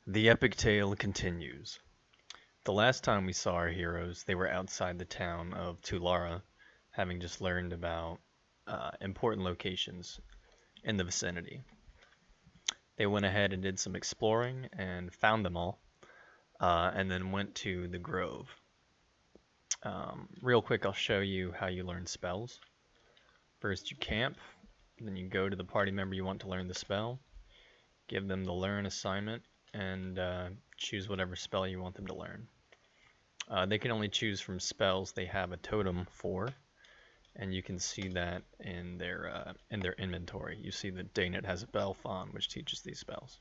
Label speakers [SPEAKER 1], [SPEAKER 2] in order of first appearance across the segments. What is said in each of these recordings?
[SPEAKER 1] The epic tale continues. The last time we saw our heroes, they were outside the town of Tulara, having just learned about important locations in the vicinity. They went ahead and did some exploring and found them all, and then went to the Grove. Real quick, I'll show you how you learn spells. First, you camp, then you go to the party member you want to learn the spell, give them the learn assignment, and choose whatever spell you want them to learn. They can only choose from spells they have a totem for, and you can see that in their inventory. You see that Danet has a Belfon, which teaches these spells.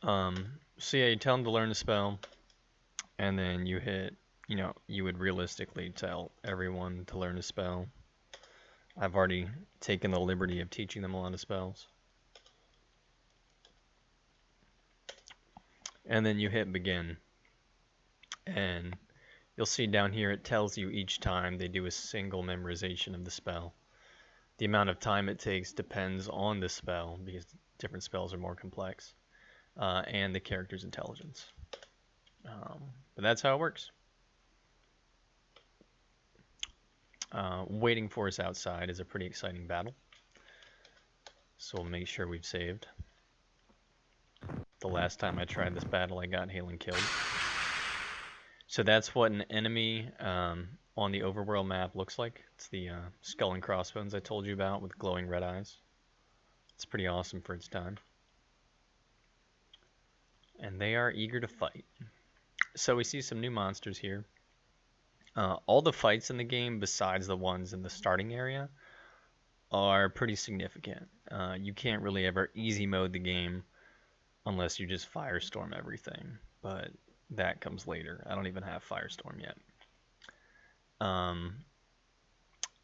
[SPEAKER 1] So yeah, you tell them to learn a spell, and then you hit, you would realistically tell everyone to learn a spell. I've already taken the liberty of teaching them a lot of spells. And then you hit begin. And you'll see down here it tells you each time they do a single memorization of the spell. The amount of time it takes depends on the spell, because different spells are more complex, and the character's intelligence. But that's how it works. Waiting for us outside is a pretty exciting battle. So we'll make sure we've saved. The last time I tried this battle, I got Halen killed. So that's what an enemy on the overworld map looks like. It's the skull and crossbones I told you about with glowing red eyes. It's pretty awesome for its time. And they are eager to fight. So we see some new monsters here. All the fights in the game, besides the ones in the starting area, are pretty significant. You can't really ever easy mode the game unless you just firestorm everything, but that comes later. I don't even have firestorm yet.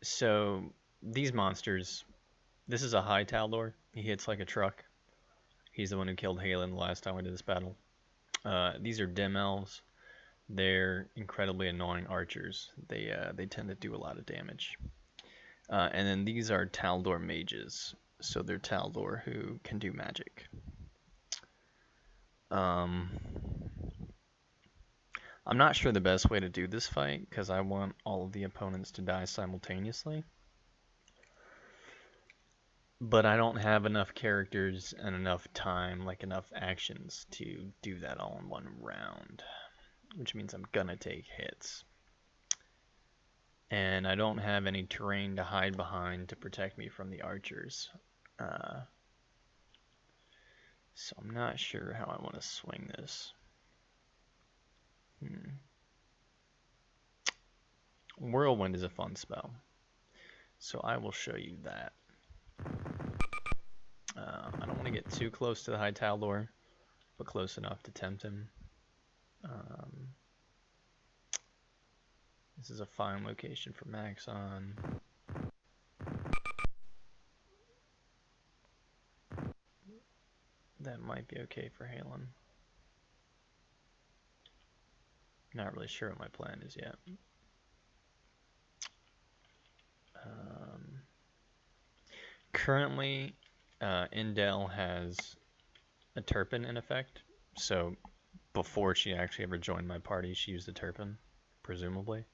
[SPEAKER 1] So these monsters, this is a high Taldor. He hits like a truck. He's the one who killed Halen the last time we did this battle. These are dim elves. They're incredibly annoying archers. They tend to do a lot of damage. And then these are Taldor mages. So they're Taldor who can do magic. I'm not sure the best way to do this fight, because I want all of the opponents to die simultaneously. But I don't have enough characters and enough time, like enough actions, to do that all in one round. Which means I'm gonna take hits. And I don't have any terrain to hide behind to protect me from the archers. So I'm not sure how I want to swing this. Whirlwind is a fun spell, so I will show you that. I don't want to get too close to the High Taldor, but close enough to tempt him. This is a fine location for Maxon. That might be okay for Halen. Not really sure what my plan is yet. Currently, Indel has a Turpin in effect. So before she actually ever joined my party, she used a Turpin, presumably.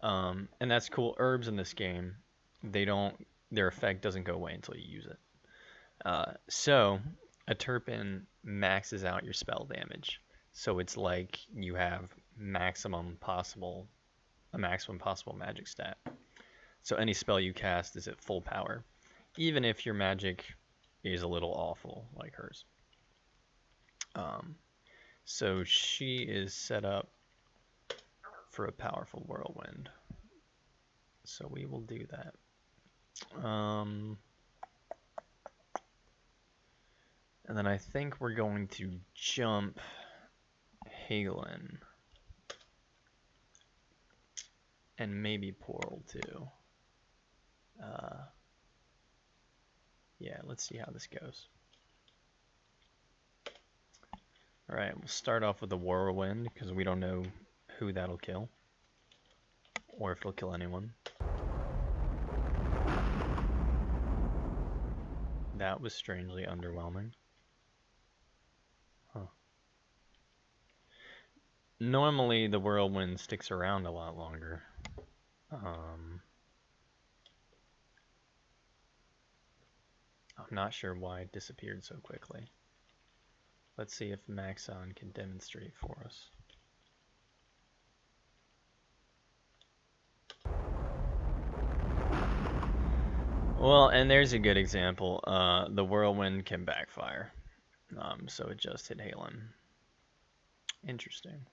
[SPEAKER 1] And that's cool. Herbs in this game, their effect doesn't go away until you use it. So a Turpin maxes out your spell damage. So it's like you have a maximum possible magic stat. So any spell you cast is at full power, even if your magic is a little awful, like hers. So she is set up for a powerful whirlwind. So we will do that. And then I think we're going to jump Halen. And maybe Portal too. Yeah, let's see how this goes. Alright, we'll start off with the Whirlwind, because we don't know who that'll kill. Or if it'll kill anyone. That was strangely underwhelming. Huh. Normally the whirlwind sticks around a lot longer. I'm not sure why it disappeared so quickly. Let's see if Maxon can demonstrate for us. Well, and there's a good example. The whirlwind can backfire. So it just hit Halen. Interesting.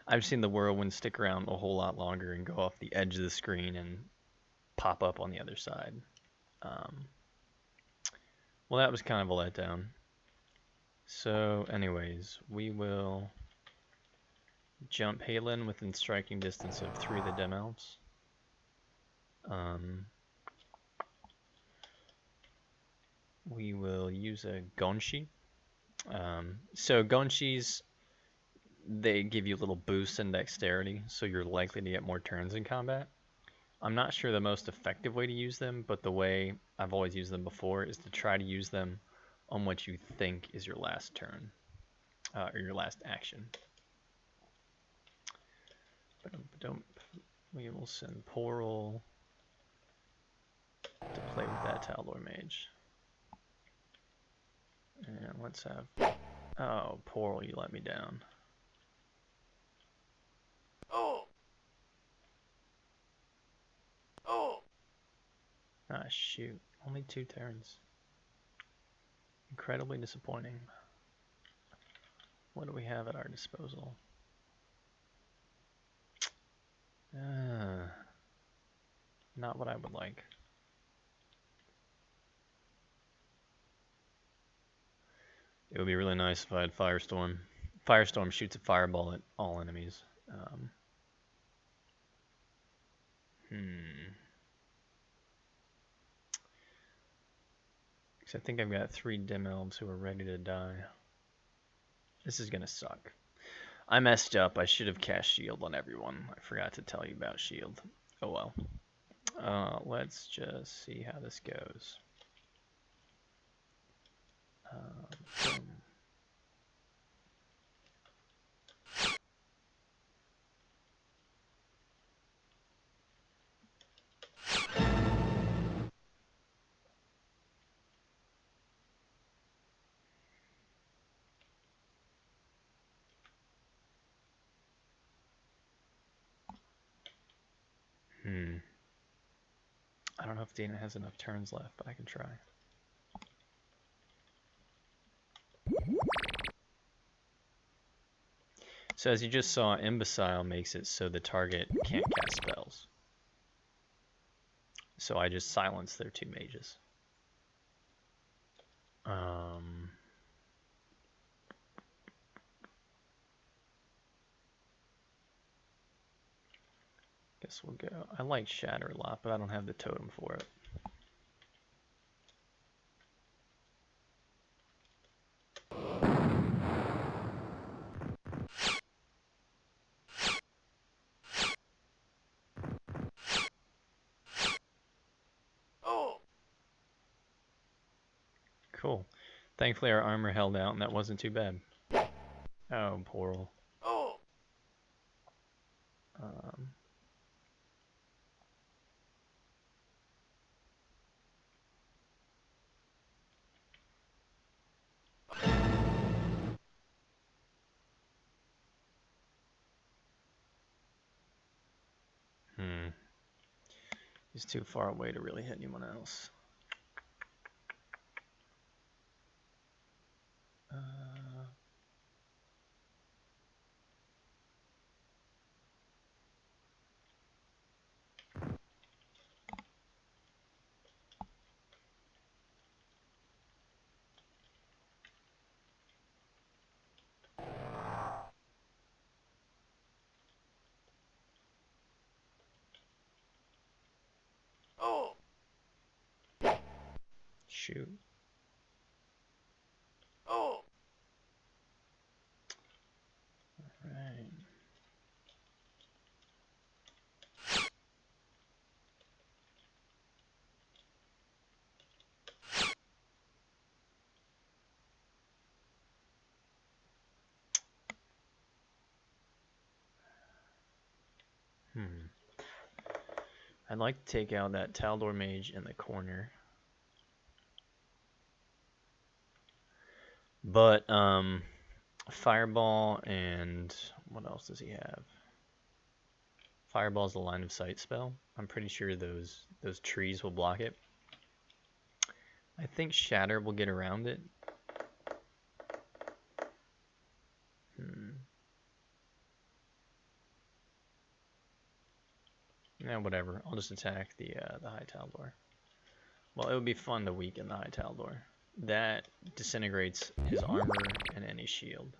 [SPEAKER 1] I've seen the whirlwind stick around a whole lot longer and go off the edge of the screen and pop up on the other side. Well, that was kind of a letdown. So, anyways, we will jump Halen within striking distance of 3 of the Dem Elves. We will use a Gonshi. So Gonshis, they give you little boosts in dexterity, so you're likely to get more turns in combat. I'm not sure the most effective way to use them, but the way I've always used them before is to try to use them on what you think is your last turn, or your last action. We will send Poral to play with that Tal'Dor Mage. And let's have... Oh, Poral, you let me down. Ah, shoot. Only 2 turns. Incredibly disappointing. What do we have at our disposal? Not what I would like. It would be really nice if I had Firestorm. Firestorm shoots a fireball at all enemies. Because I think I've got 3 Dim Elves who are ready to die. This is going to suck. I messed up. I should have cast Shield on everyone. I forgot to tell you about Shield. Oh well. Let's just see how this goes. Boom. I don't know if Dana has enough turns left, but I can try. So as you just saw, Imbecile makes it so the target can't cast spells. So I just silenced their 2 mages. Guess we'll go. I like Shatter a lot, but I don't have the totem for it. Cool. Thankfully our armor held out and that wasn't too bad. Oh, Poral. He's too far away to really hit anyone else. Shoot. Alright. I'd like to take out that Taldor mage in the corner. But, Fireball and what else does he have? Fireball's the line of sight spell. I'm pretty sure those trees will block it. I think Shatter will get around it. Yeah, whatever. I'll just attack the High Taldor. Well, it would be fun to weaken the High Taldor. That disintegrates his armor and any shield.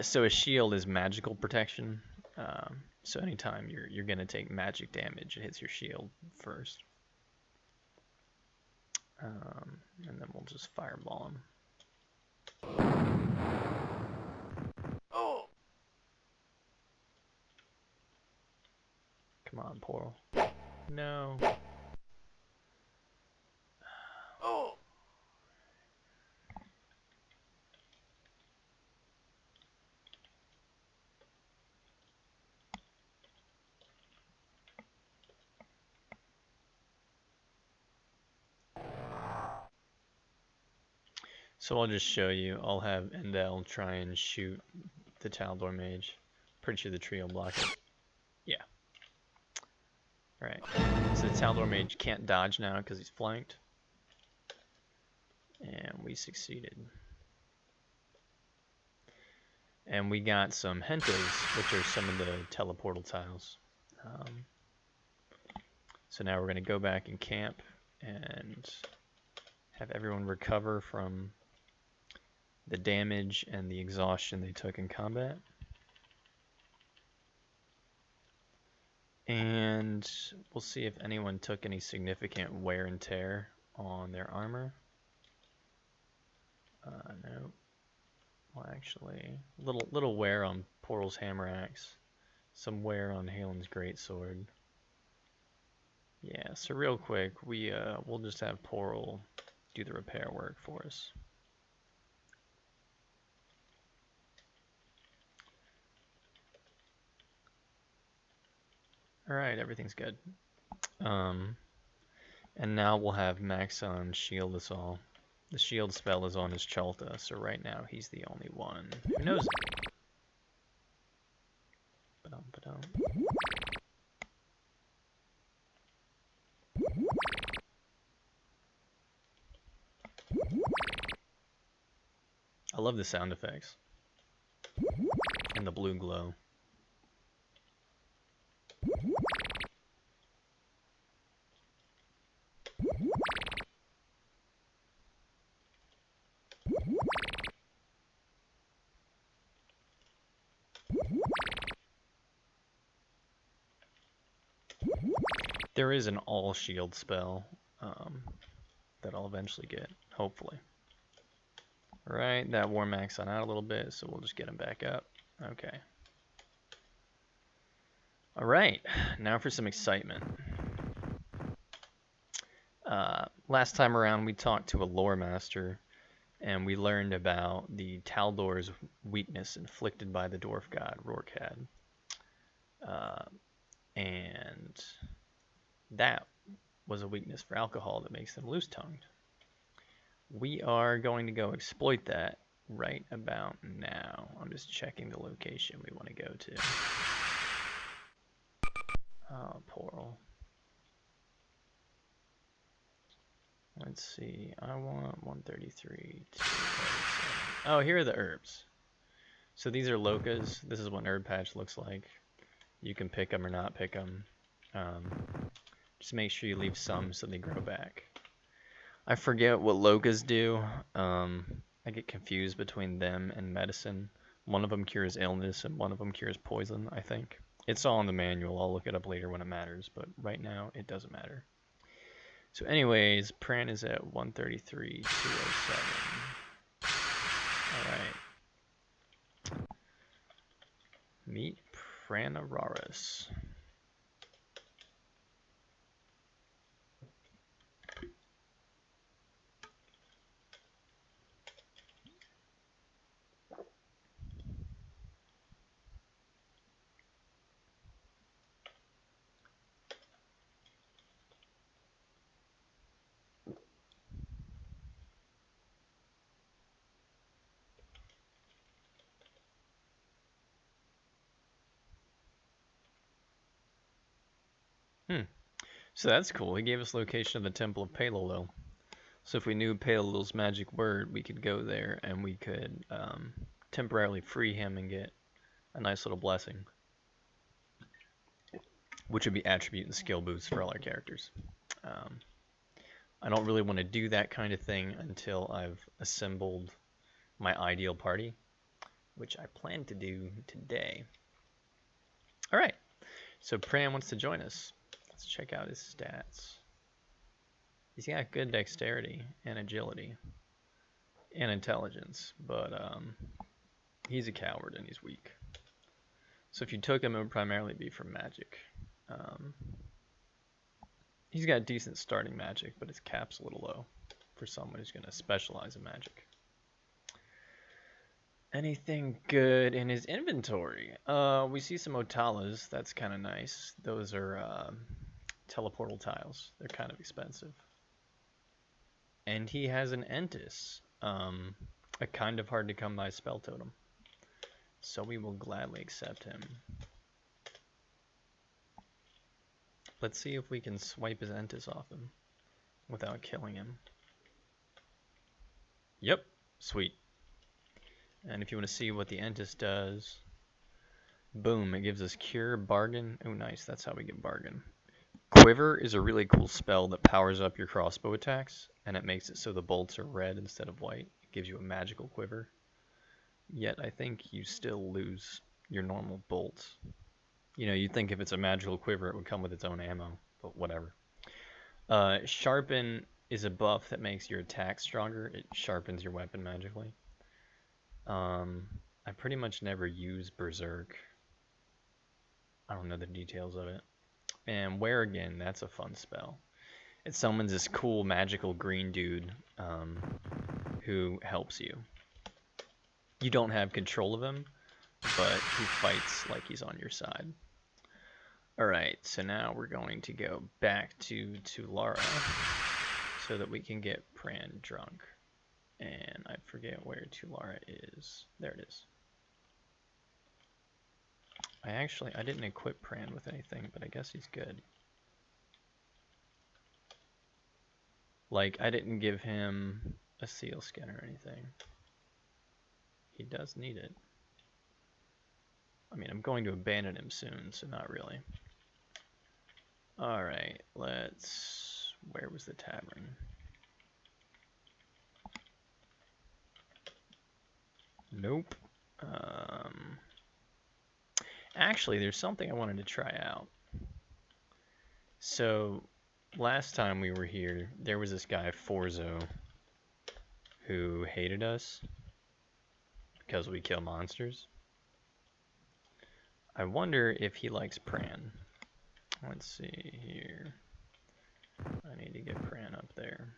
[SPEAKER 1] So a shield is magical protection. So anytime you're gonna take magic damage, it hits your shield first. And then we'll just fireball him. Oh! Come on, Portal. No. Oh! So I'll just show you. I'll have Endel try and shoot the Taldor mage. Pretty sure the tree will block it. Yeah. Alright. So the Taldor mage can't dodge now because he's flanked. And we succeeded. And we got some Hentas, which are some of the teleportal tiles. So now we're going to go back and camp and have everyone recover from the damage and the exhaustion they took in combat. And we'll see if anyone took any significant wear and tear on their armor. No. Well, actually, little wear on Portal's hammer axe. Some wear on Halen's greatsword. Yeah, so real quick, we'll just have Portal do the repair work for us. Alright, everything's good. And now we'll have Maxon shield us all. The shield spell is on his Chalta, so right now he's the only one who knows it. Ba-dum. I love the sound effects. And the blue glow. There is an all shield spell that I'll eventually get, hopefully. Alright, that wore Maxon out a little bit, so we'll just get him back up. Okay. Alright, now for some excitement. Last time around we talked to a lore master, and we learned about the Taldor's weakness inflicted by the dwarf god Rorkhad. And that was a weakness for alcohol that makes them loose-tongued. We are going to go exploit that right about now. I'm just checking the location we want to go to. Oh, Portal. Let's see. I want 133, 237. Oh, here are the herbs. So these are locas. This is what an herb patch looks like. You can pick them or not pick them. Just make sure you leave some so they grow back. I forget what locas do. I get confused between them and medicine. One of them cures illness and one of them cures poison, I think. It's all in the manual. I'll look it up later when it matters, but right now it doesn't matter. So anyways, Pran is at 133, 207. Alright. Meet Pranararis. So that's cool. He gave us location of the Temple of Palolo. So if we knew Palolo's magic word, we could go there and we could temporarily free him and get a nice little blessing, which would be attribute and skill boosts for all our characters. I don't really want to do that kind of thing until I've assembled my ideal party, which I plan to do today. All right, so Pran wants to join us. Let's check out his stats. He's got good dexterity and agility and intelligence, but he's a coward and he's weak. So if you took him, it would primarily be for magic. He's got decent starting magic, but his cap's a little low for someone who's going to specialize in magic. Anything good in his inventory? We see some Otalas. That's kind of nice. Those are teleportal tiles. They're kind of expensive. And he has an Entis, a kind of hard to come by spell totem. So we will gladly accept him. Let's see if we can swipe his Entis off him without killing him. Yep, sweet. And if you want to see what the Entis does, boom, it gives us Cure, Bargain. Oh, nice, that's how we get Bargain. Quiver is a really cool spell that powers up your crossbow attacks, and it makes it so the bolts are red instead of white. It gives you a magical quiver. Yet I think you still lose your normal bolts. You know, you'd think if it's a magical quiver, it would come with its own ammo, but whatever. Sharpen is a buff that makes your attack stronger. It sharpens your weapon magically. I pretty much never use Berserk. I don't know the details of it. And Wear Again, that's a fun spell. It summons this cool magical green dude who helps you. You don't have control of him, but he fights like he's on your side. Alright, so now we're going to go back to Lara so that we can get Pran drunk. And I forget where Tulara is. There it is. I didn't equip Pran with anything, but I guess he's good. Like, I didn't give him a seal skin or anything. He does need it. I mean, I'm going to abandon him soon, so not really. Alright, let's... Where was the tavern? Nope. Actually, there's something I wanted to try out. So, last time we were here, there was this guy, Forzo, who hated us because we kill monsters. I wonder if he likes Pran. Let's see here. I need to get Pran up there.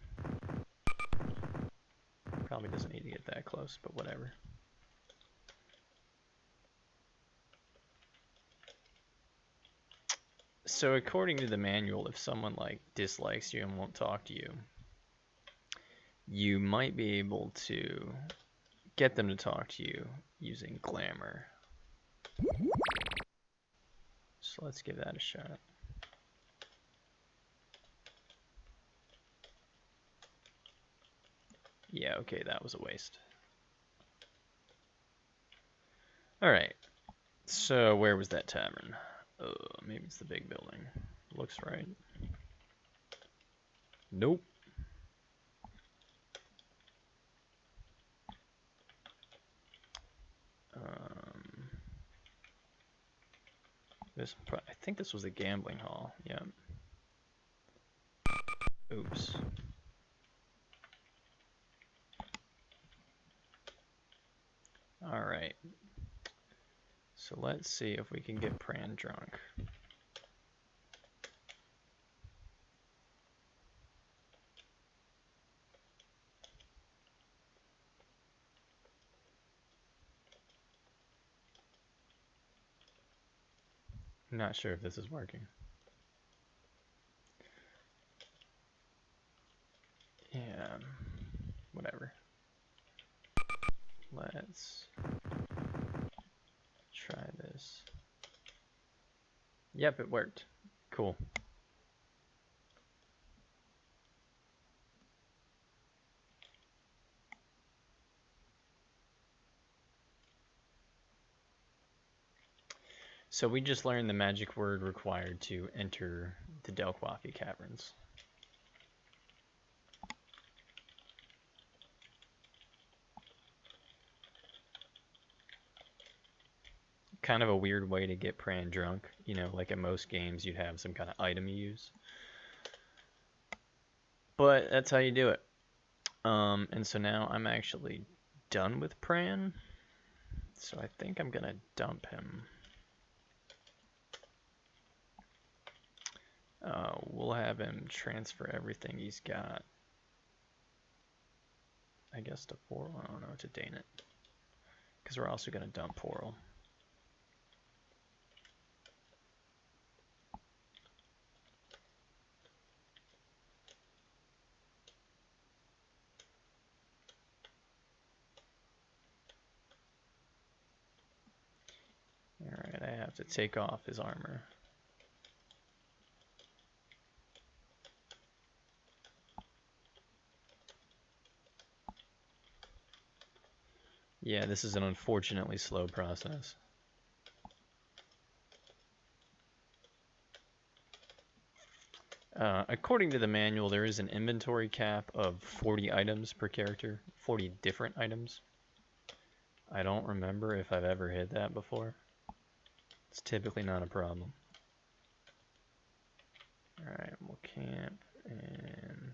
[SPEAKER 1] Probably doesn't need to get that close, but whatever. So according to the manual, if someone like dislikes you and won't talk to you, you might be able to get them to talk to you using glamour. So let's give that a shot. Yeah, okay, that was a waste. Alright, so where was that tavern? Maybe it's the big building. Looks right. Nope. I think this was a gambling hall. Yeah. Oops. All right. So let's see if we can get Pran drunk. I'm not sure if this is working. Yeah, whatever. Let's try this. Yep, it worked. Cool. So we just learned the magic word required to enter the Delqafi caverns. Kind of a weird way to get Pran drunk. You know, like in most games, you'd have some kind of item you use. But that's how you do it. And so now I'm actually done with Pran. So I think I'm going to dump him. We'll have him transfer everything he's got. I guess to Portal. I don't know, to Danet. Because we're also going to dump Portal. Alright, I have to take off his armor. Yeah, this is an unfortunately slow process. According to the manual, there is an inventory cap of 40 items per character, 40 different items. I don't remember if I've ever hit that before. It's typically not a problem. Alright, we'll camp and...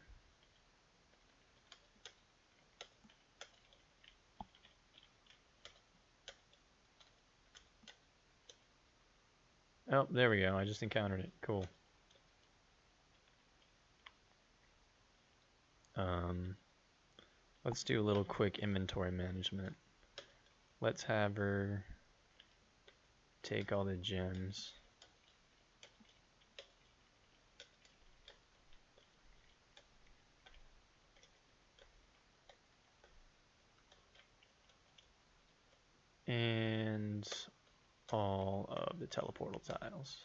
[SPEAKER 1] Oh, there we go. I just encountered it. Cool. Let's do a little quick inventory management. Let's have her take all the gems. And all of the teleportal tiles.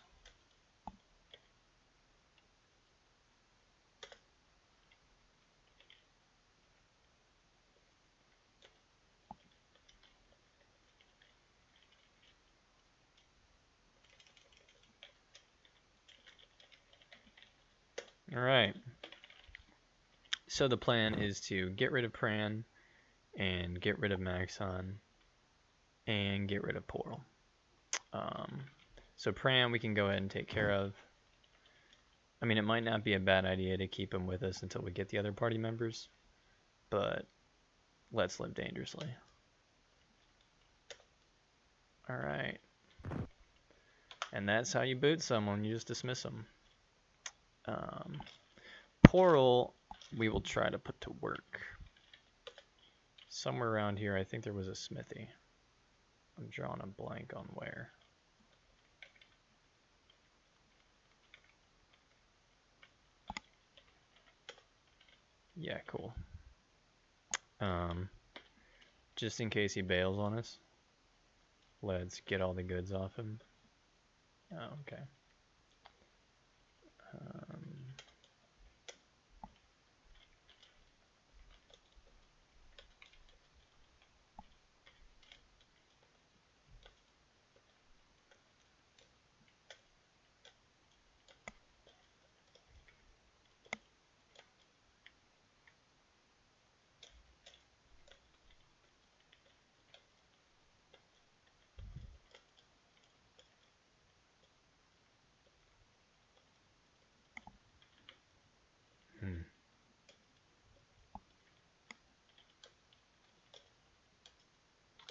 [SPEAKER 1] Alright. So the plan is to get rid of Pran and get rid of Maxon and get rid of Portal. So Pran we can go ahead and take care of. I mean, it might not be a bad idea to keep him with us until we get the other party members, but let's live dangerously. Alright. And that's how you boot someone, you just dismiss them. Portal, we will try to put to work. Somewhere around here, I think there was a smithy. I'm drawing a blank on where. Yeah, cool. Just in case he bails on us, let's get all the goods off him. Oh, okay.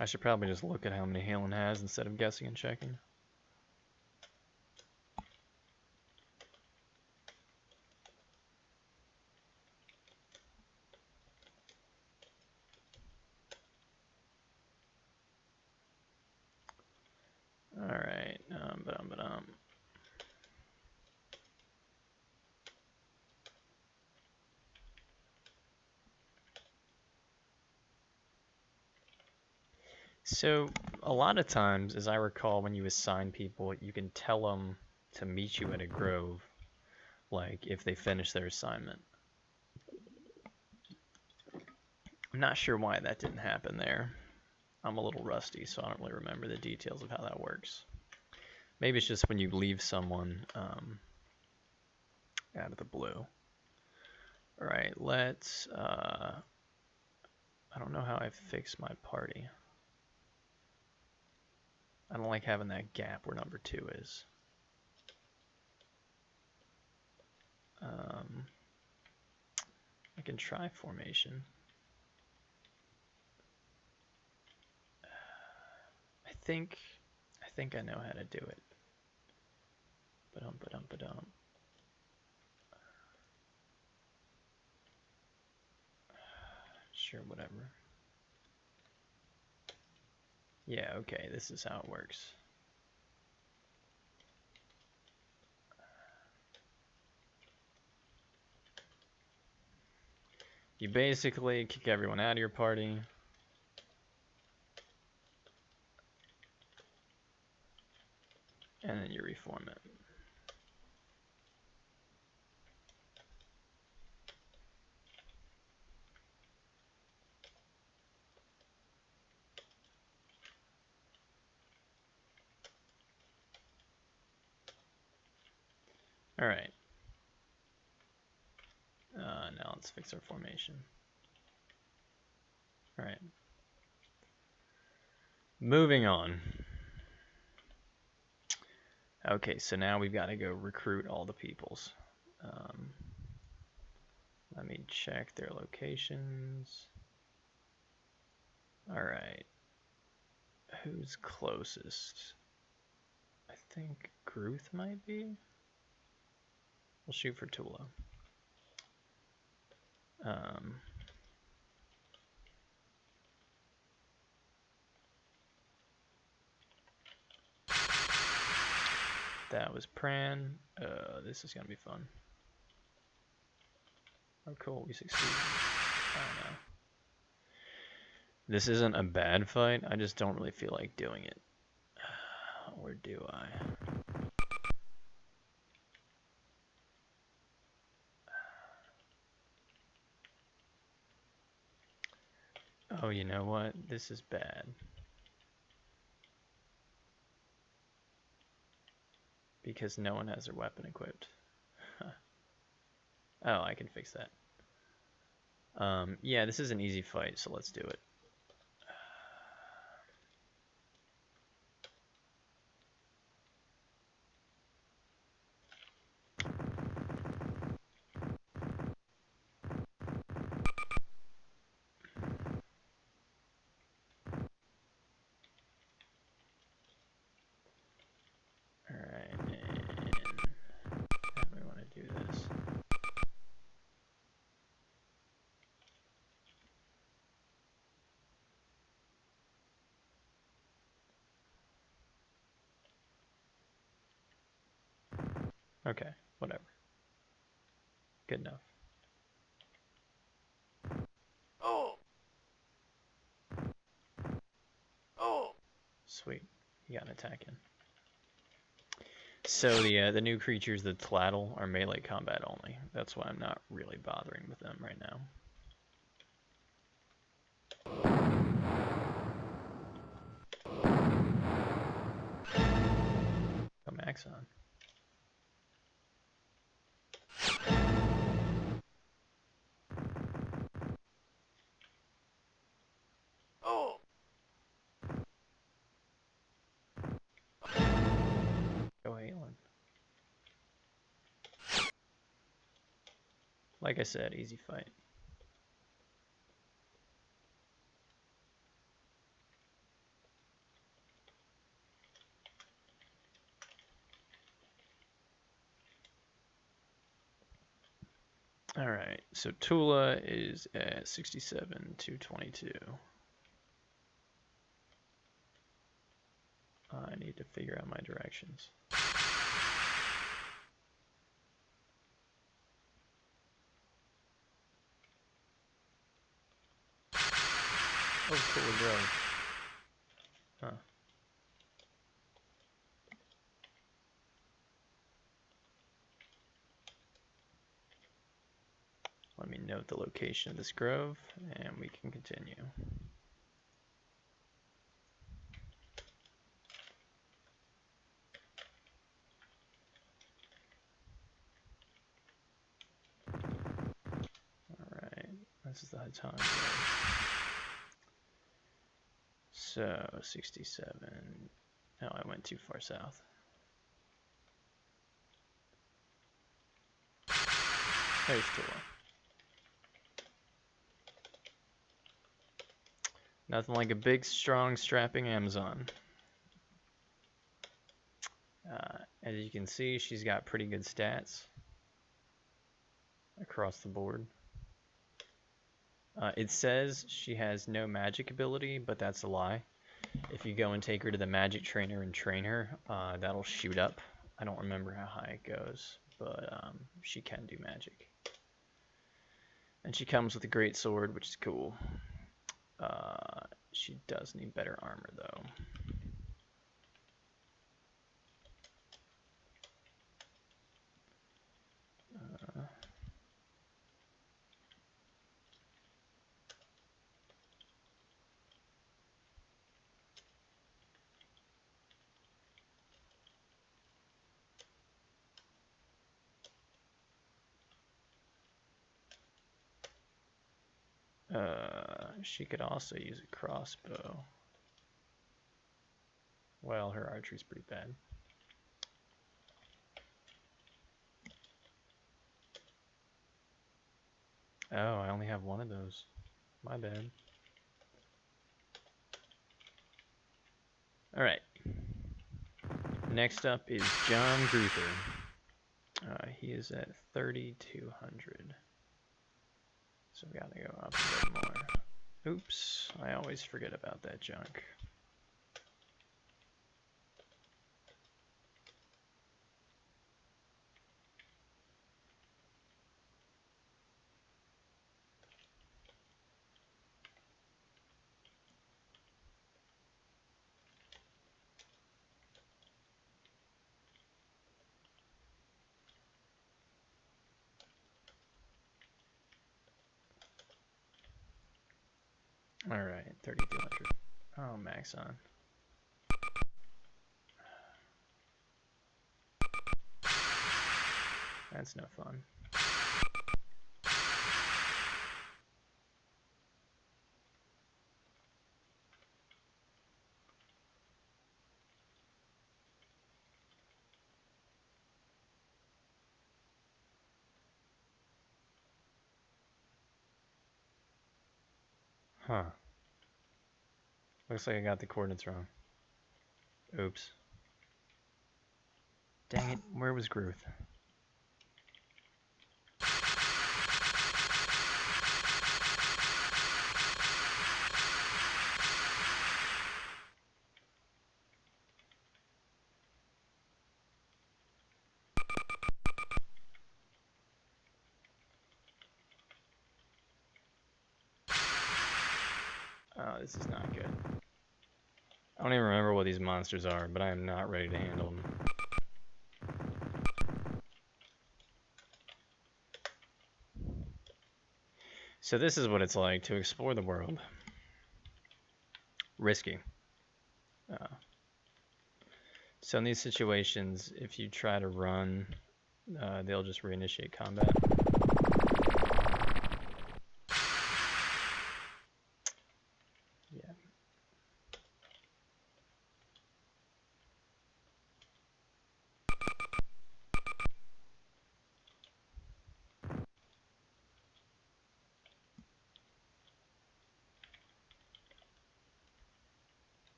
[SPEAKER 1] I should probably just look at how many Halen has instead of guessing and checking. Alright, So, a lot of times, as I recall, when you assign people, you can tell them to meet you at a grove, like, if they finish their assignment. I'm not sure why that didn't happen there. I'm a little rusty, so I don't really remember the details of how that works. Maybe it's just when you leave someone out of the blue. All right, let's. I don't know how I fix my party. I don't like having that gap where number 2 is. I can try formation. I think I know how to do it. Ba-dum. Sure, whatever. Yeah, okay, this is how it works. You basically kick everyone out of your party. And then you reform it. All right. Now let's fix our formation. All right. Moving on. Okay, so now we've got to go recruit all the peoples. Let me check their locations. All right. Who's closest? I think Gruth might be. We'll shoot for Tula. That was Pran. This is gonna be fun. Oh, cool, we succeeded. Oh no. This isn't a bad fight, I just don't really feel like doing it. Or do I? Oh, you know what? This is bad. Because no one has their weapon equipped. Oh, I can fix that. Yeah, this is an easy fight, so let's do it. Alright, and how do we want to do this? Okay, whatever. Good enough. Oh! Sweet. He got an attack in. So the new creatures, the Tlattle, are melee combat only. That's why I'm not really bothering with them right now. Oh, Maxon. Go Halen. Like I said, easy fight. Alright, so Tula is at 67 to 22. I need to figure out my directions. Oh, cool, grove. Huh. Let me note the location of this grove, and we can continue. as the time goes. So 67. No, I went too far south. There's Tula. Nothing like a big, strong, strapping Amazon. As you can see, she's got pretty good stats across the board. It says she has no magic ability, but that's a lie. If you go and take her to the magic trainer and train her, that'll shoot up. I don't remember how high it goes, but she can do magic. And she comes with a great sword, which is cool. She does need better armor, though. She could also use a crossbow. Well, her archery's pretty bad. Oh, I only have one of those. My bad. Alright. Next up is John Gruther. He is at 3,200. So we gotta go up a bit more. Oops, I always forget about that junk. Alright, 3,200. Oh, Maxon. That's no fun. Huh. Looks like I got the coordinates wrong. Oops. Dang it, where was Gruth? Oh, this is not good. I don't even remember what these monsters are, but I am not ready to handle them. So this is what it's like to explore the world. Risky. So in these situations, if you try to run, they'll just reinitiate combat. Yeah.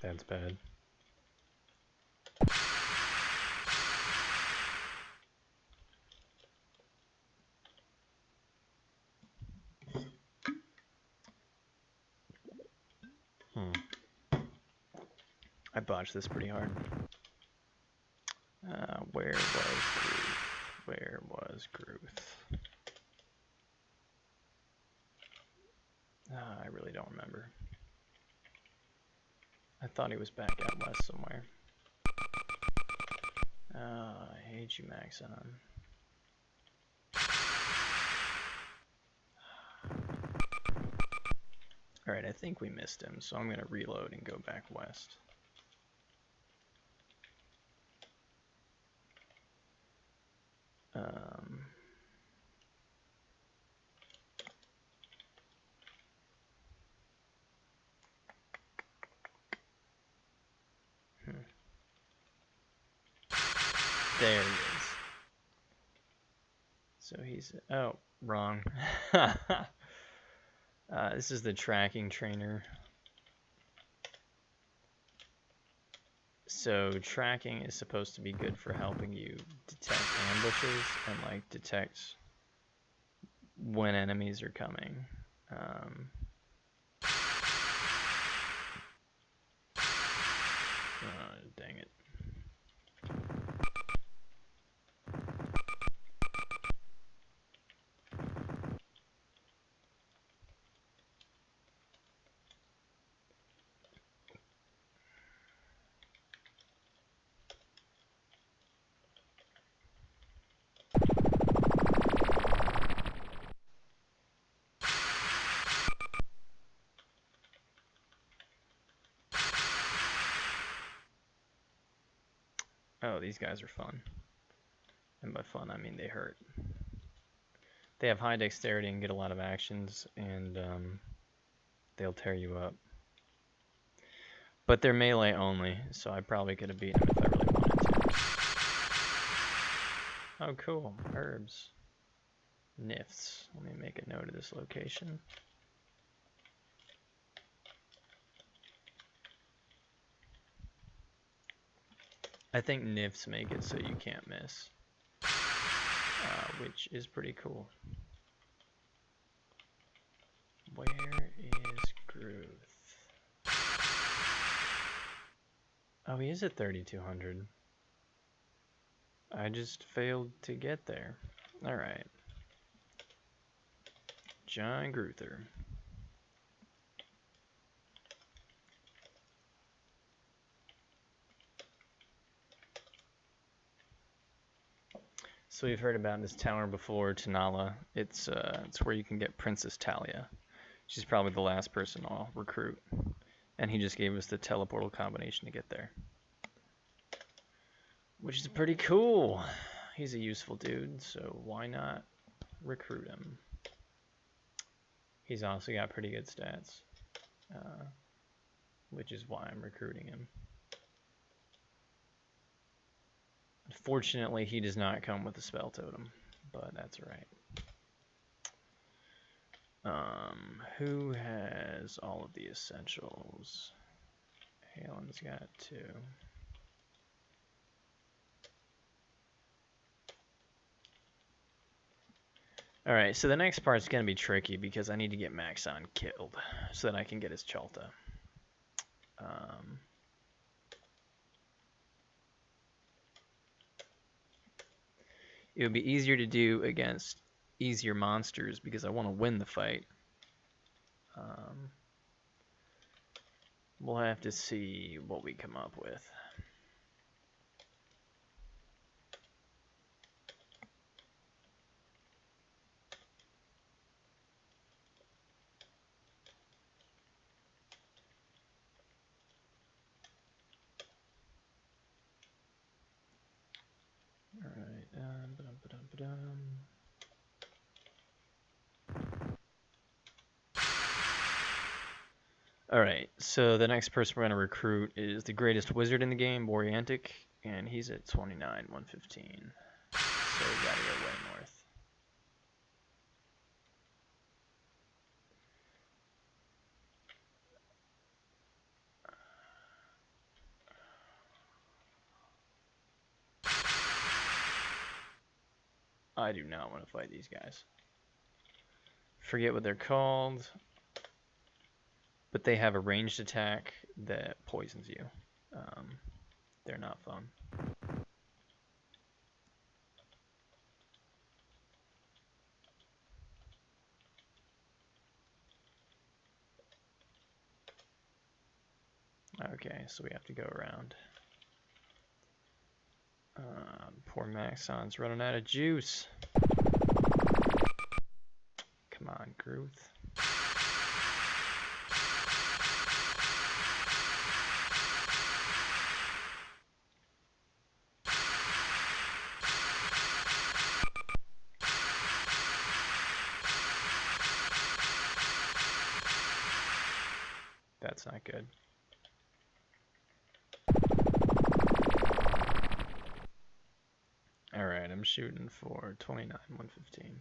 [SPEAKER 1] That's bad. I botched this pretty hard. Where was Gruth? Where was Gruth? I really don't remember. I thought he was back out west somewhere. I hate you, Maxon. Alright, I think we missed him, so I'm going to reload and go back west. There he is. So he's... Oh, wrong. This is the tracking trainer. So tracking is supposed to be good for helping you detect ambushes and like detect when enemies are coming. Dang it. Oh, these guys are fun. And by fun, I mean they hurt. They have high dexterity and get a lot of actions, and they'll tear you up. But they're melee only, so I probably could have beaten them if I really wanted to. Oh, cool. Herbs. Nifts. Let me make a note of this location. I think nifts make it so you can't miss, which is pretty cool. Where is Gruth? Oh, he is at 3,200. I just failed to get there. Alright. John Gruther. So we've heard about this tower before, Tanala. It's where you can get Princess Talia. She's probably the last person I'll recruit. And he just gave us the teleportal combination to get there. Which is pretty cool. He's a useful dude, so why not recruit him? He's also got pretty good stats, which is why I'm recruiting him. Unfortunately, he does not come with a spell totem, but that's alright. Who has all of the essentials? Halen's got 2. Alright, so the next part's going to be tricky because I need to get Maxon killed so that I can get his Chalta. It would be easier to do against easier monsters because I want to win the fight. We'll have to see what we come up with. Alright, so the next person we're going to recruit is the greatest wizard in the game, Boreantic, and he's at 29, 115. So we gotta go way north. I do not want to fight these guys. Forget what they're called. But they have a ranged attack that poisons you. They're not fun. Okay, so we have to go around. Poor Maxon's running out of juice. Come on, Gruth. That's not good. I'm shooting for 29, 115.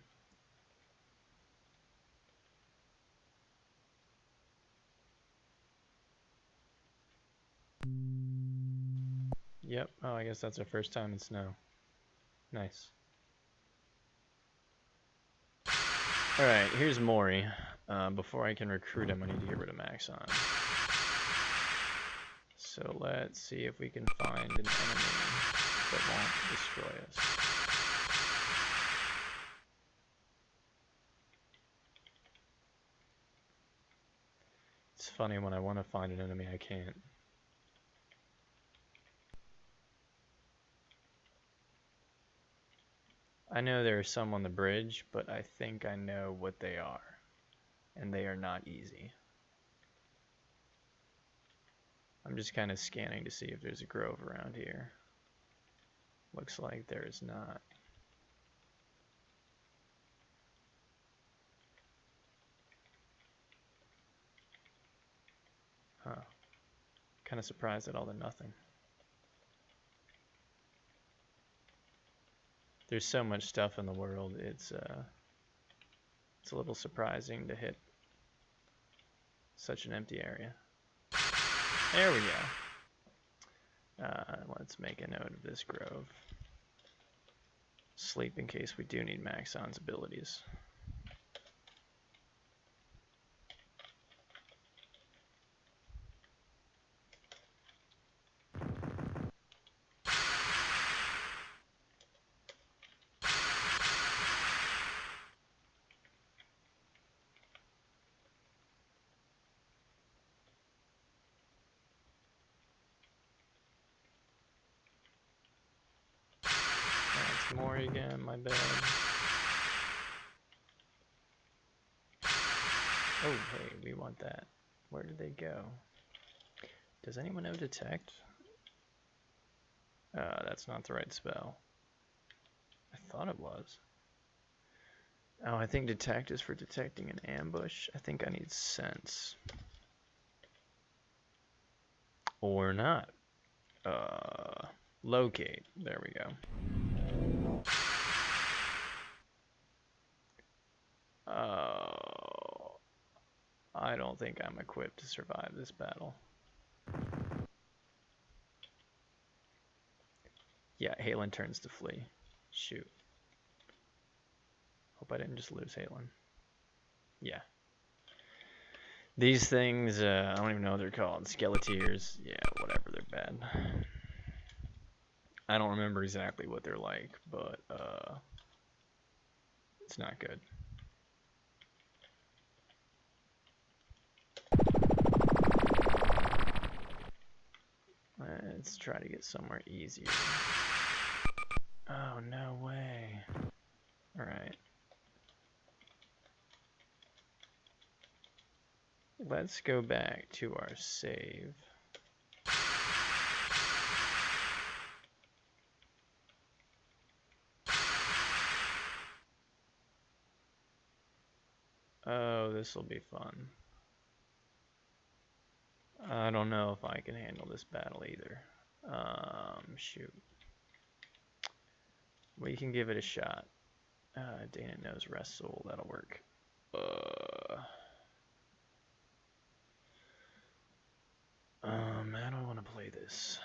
[SPEAKER 1] Yep. Oh, I guess that's our first time in snow. Nice. Alright, here's Mori. Before I can recruit him, I need to get rid of Maxon. So let's see if we can find an enemy that won't destroy us. It's funny, when I want to find an enemy, I can't. I know there are some on the bridge, but I think I know what they are. And they are not easy. I'm just kind of scanning to see if there's a grove around here. Looks like there is not. Huh. Kind of surprised at all the nothing. There's so much stuff in the world, it's a little surprising to hit such an empty area. There we go. Let's make a note of this grove. Sleep in case we do need Maxon's abilities. More again, my bad. Oh, hey, we want that. Where did they go? Does anyone know detect? That's not the right spell. I thought it was. Oh, I think detect is for detecting an ambush. I think I need sense. Or not. Locate. There we go. Oh, I don't think I'm equipped to survive this battle. Yeah, Halen turns to flee. Shoot. Hope I didn't just lose Halen. Yeah. These things, I don't even know what they're called. Skeletiers. Yeah, whatever, they're bad. I don't remember exactly what they're like, but it's not good. Let's try to get somewhere easier. Oh, no way. Alright. Let's go back to our save. Oh, this will be fun. I don't know if I can handle this battle either. Shoot. We can give it a shot. Dana knows Rest Soul, that'll work. How do I want to play this?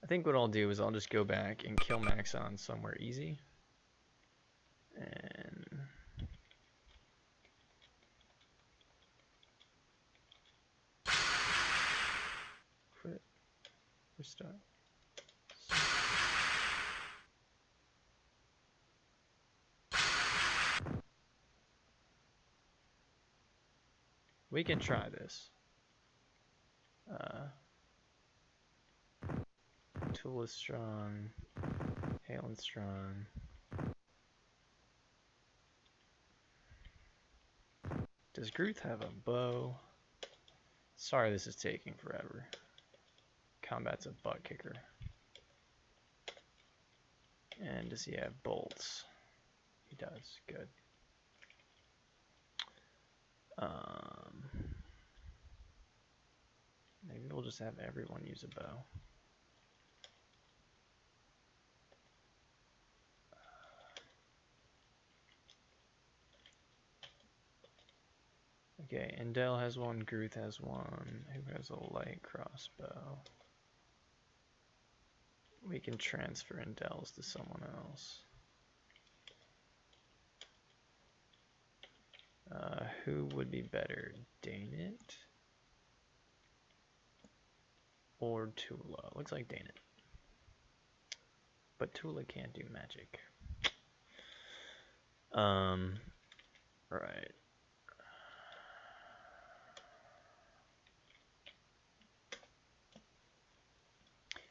[SPEAKER 1] I think what I'll do is I'll just go back and kill Maxon somewhere easy. And quit. Restart. We can try this. Tool is strong. Halen's strong. Does Gruth have a bow? Sorry this is taking forever. Combat's a butt kicker. And does he have bolts? He does. Good. Maybe Maybe we'll just have everyone use a bow. Okay, Indel has one, Gruth has one. Who has a light crossbow? We can transfer Indel's to someone else. Who would be better, Danit or Tula? Looks like Danit. But Tula can't do magic. Right.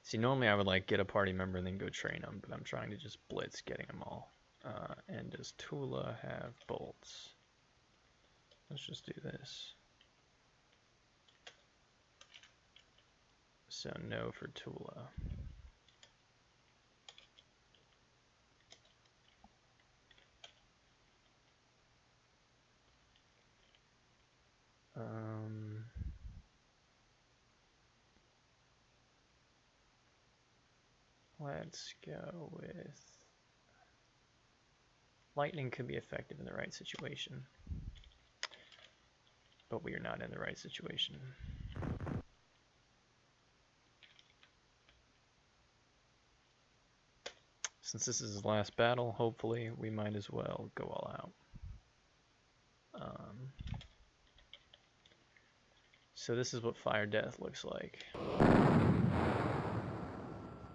[SPEAKER 1] See, normally I would like get a party member and then go train them, but I'm trying to just blitz getting them all. And does Tula have bolts? Let's just do this. So no for Tula. Let's go with lightning. Could be effective in the right situation, but we are not in the right situation. Since this is his last battle, hopefully we might as well go all out. So this is what Fire Death looks like.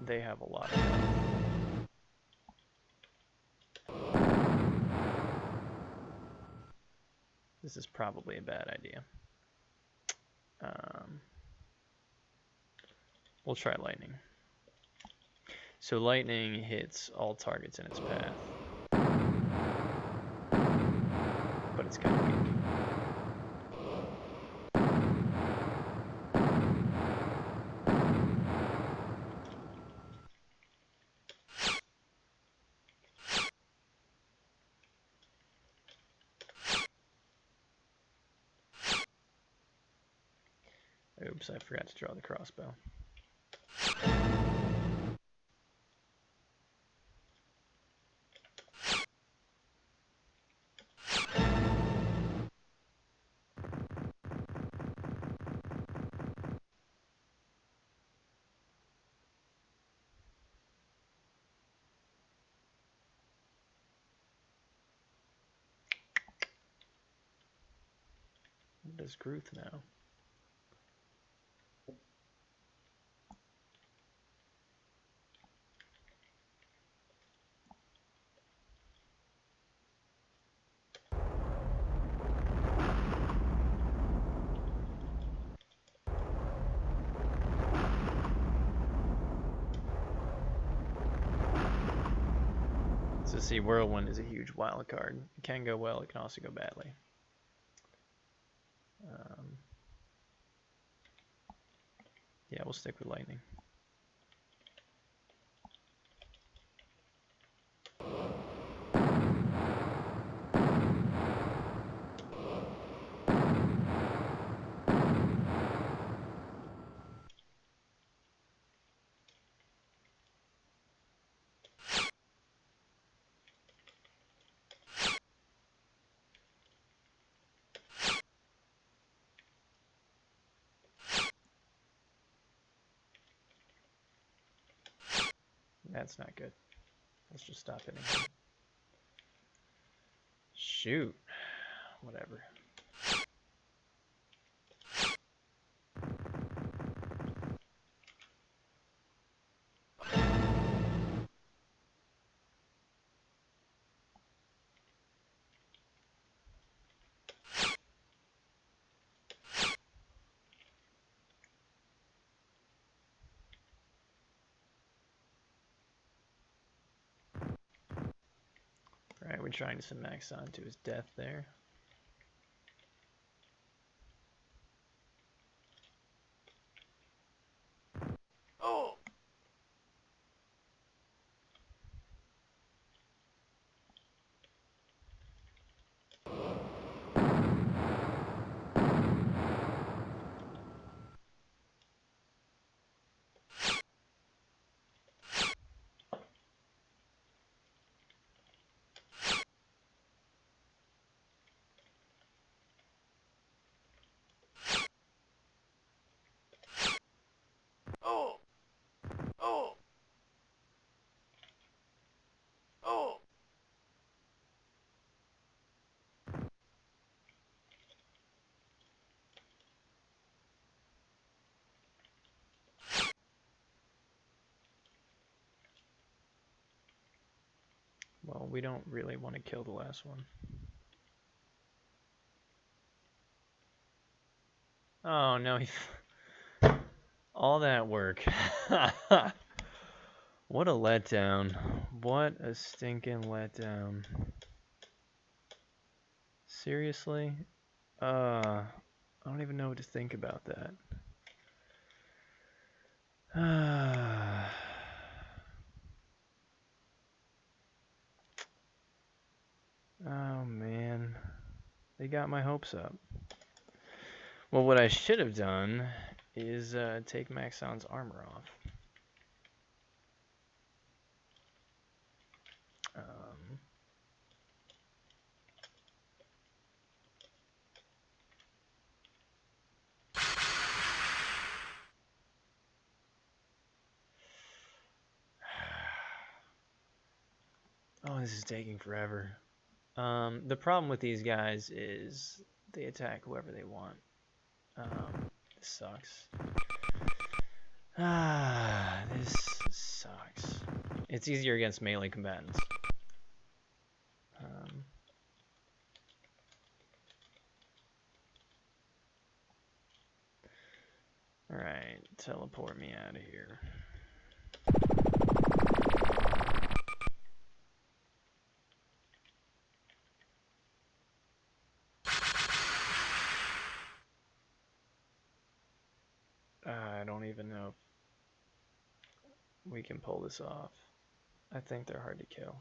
[SPEAKER 1] They have a lot of health. This is probably a bad idea. We'll try lightning. So lightning hits all targets in its path, but it's kind of weak. Oops, I forgot to draw the crossbow. What does Gruth know? So see, Whirlwind is a huge wild card. It can go well, it can also go badly. Yeah, we'll stick with lightning. That's not good. Let's just stop hitting him. Shoot. Whatever. Alright, we're trying to send Maxon to his death there. Oh! Well, we don't really want to kill the last one. Oh, no, he... all that work. What a letdown. What a stinking letdown. Seriously? I don't even know what to think about that. Oh, man. They got my hopes up. Well, what I should have done is take Maxon's armor off. Oh, this is taking forever. The problem with these guys is they attack whoever they want. This sucks. This sucks. It's easier against melee combatants. Alright, teleport me out of here. I don't even know if we can pull this off. I think they're hard to kill.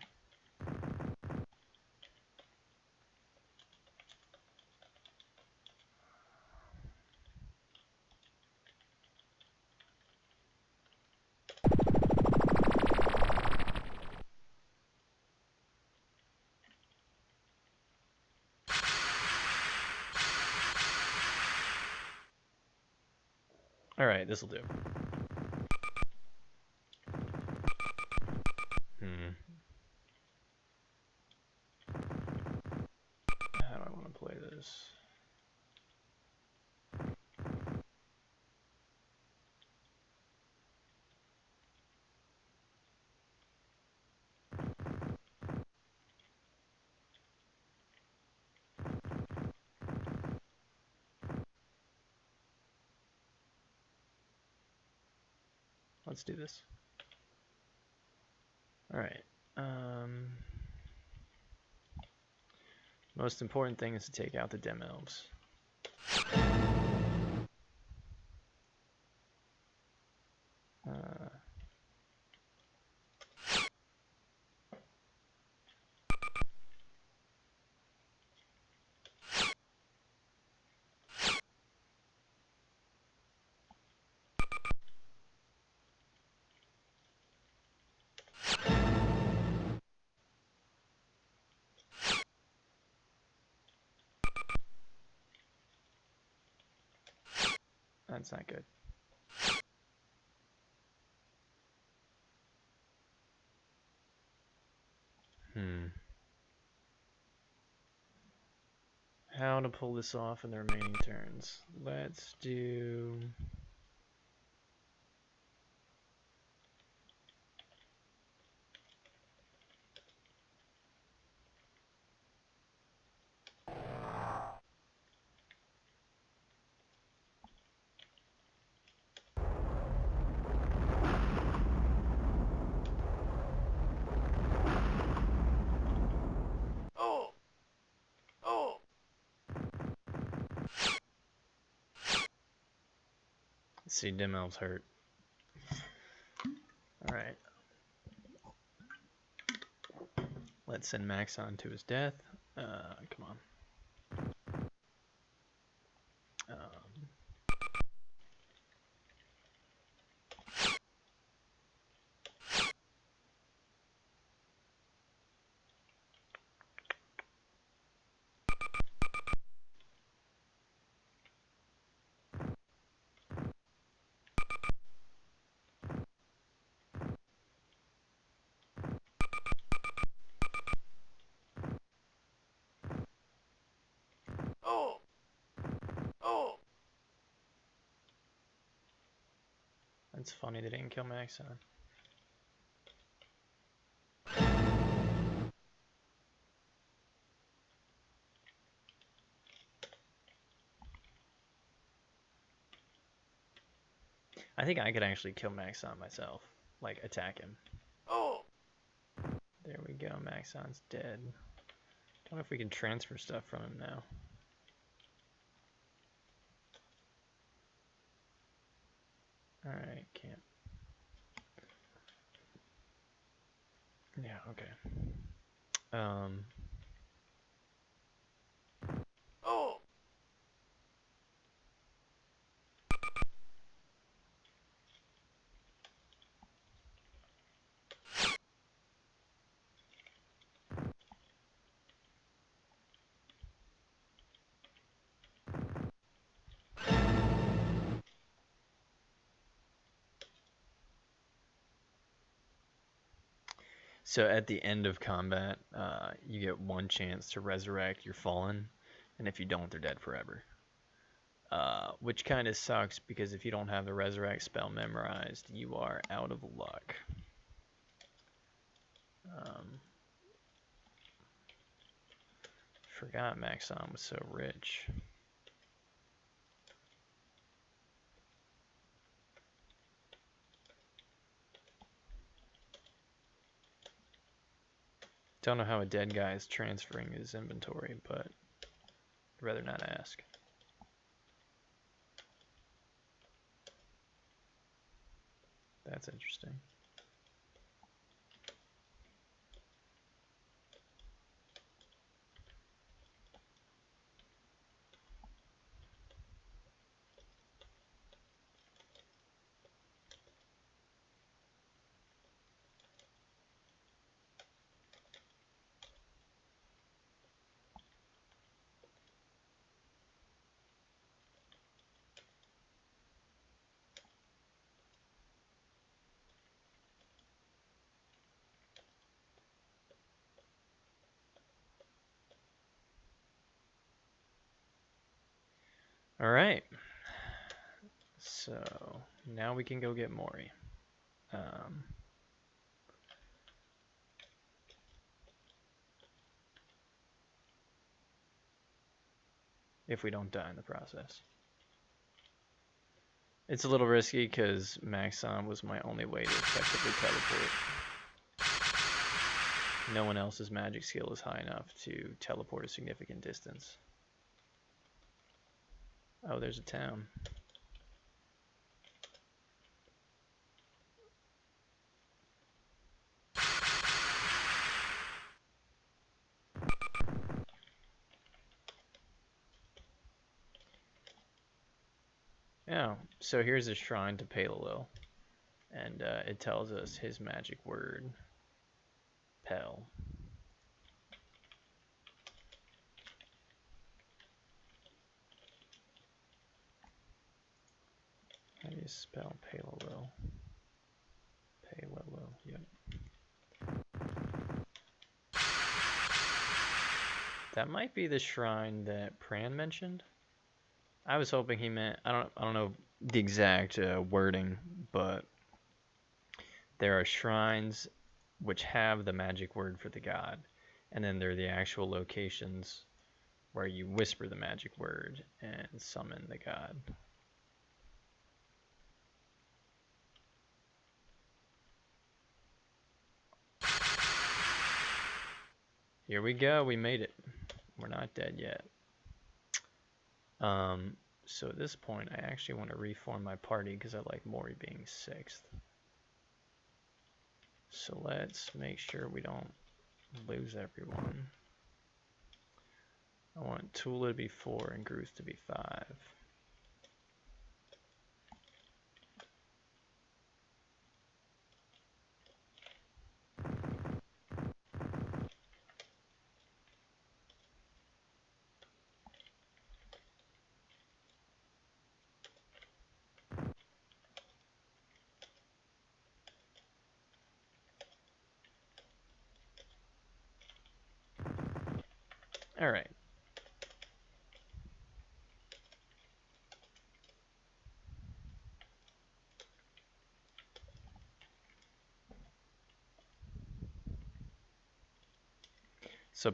[SPEAKER 1] Alright, this'll do. How do I want to play this? Let's do this. Alright. Most important thing is to take out the Dim Elves. That's not good. How to pull this off in the remaining turns? Let's do... Let's see, Dim Elves hurt. Alright. Let's send Maxon to his death. Come on. It's funny they didn't kill Maxon. I think I could actually kill Maxon myself. Like, attack him.
[SPEAKER 2] Oh!
[SPEAKER 1] There we go, Maxon's dead. Don't know if we can transfer stuff from him now. Alright, can't. Yeah, okay.
[SPEAKER 2] Oh!
[SPEAKER 1] So at the end of combat, you get one chance to resurrect your fallen, and if you don't, they're dead forever. Which kind of sucks because if you don't have the resurrect spell memorized, you are out of luck. Forgot Maxon was so rich. Don't know how a dead guy is transferring his inventory, but I'd rather not ask. That's interesting. All right. So now we can go get Mori. If we don't die in the process. It's a little risky because Maxon was my only way to effectively teleport. No one else's magic skill is high enough to teleport a significant distance. Oh, there's a town. Oh, so here's a shrine to Palilil, and it tells us his magic word, Pel. How do you spell Palilil? Palilil, yep. That might be the shrine that Pran mentioned. I was hoping he meant, I don't know the exact wording, but there are shrines which have the magic word for the god, and then there are the actual locations where you whisper the magic word and summon the god. Here we go, we made it. We're not dead yet. So at this point, I actually want to reform my party because I like Mori being 6th. So let's make sure we don't lose everyone. I want Tula to be 4 and Gruth to be 5. All right. So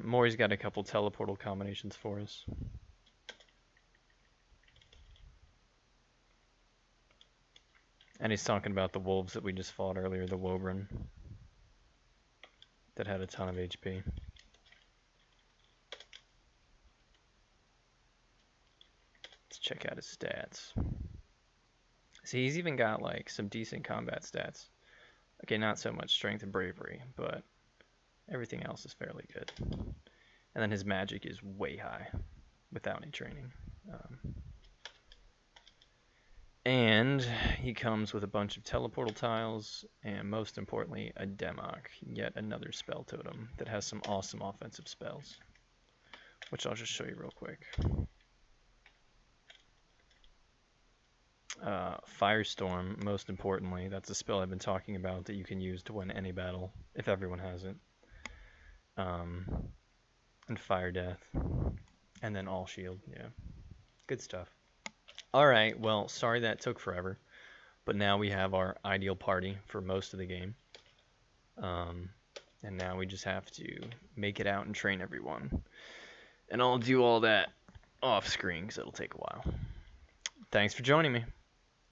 [SPEAKER 1] Mori's got a couple teleportal combinations for us. And he's talking about the wolves that we just fought earlier, the Wobran, that had a ton of HP. Let's check out his stats. See, he's even got like some decent combat stats. Okay, not so much strength and bravery, but everything else is fairly good. And then his magic is way high without any training. And he comes with a bunch of teleportal tiles, and most importantly, a Demok, yet another spell totem that has some awesome offensive spells, which I'll just show you real quick. Firestorm, most importantly, that's a spell I've been talking about that you can use to win any battle, if everyone has it. And Fire Death, and then All Shield, yeah. Good stuff. Alright, well, sorry that took forever, but now we have our ideal party for most of the game. And now we just have to make it out and train everyone. And I'll do all that off screen because it'll take a while. Thanks for joining me.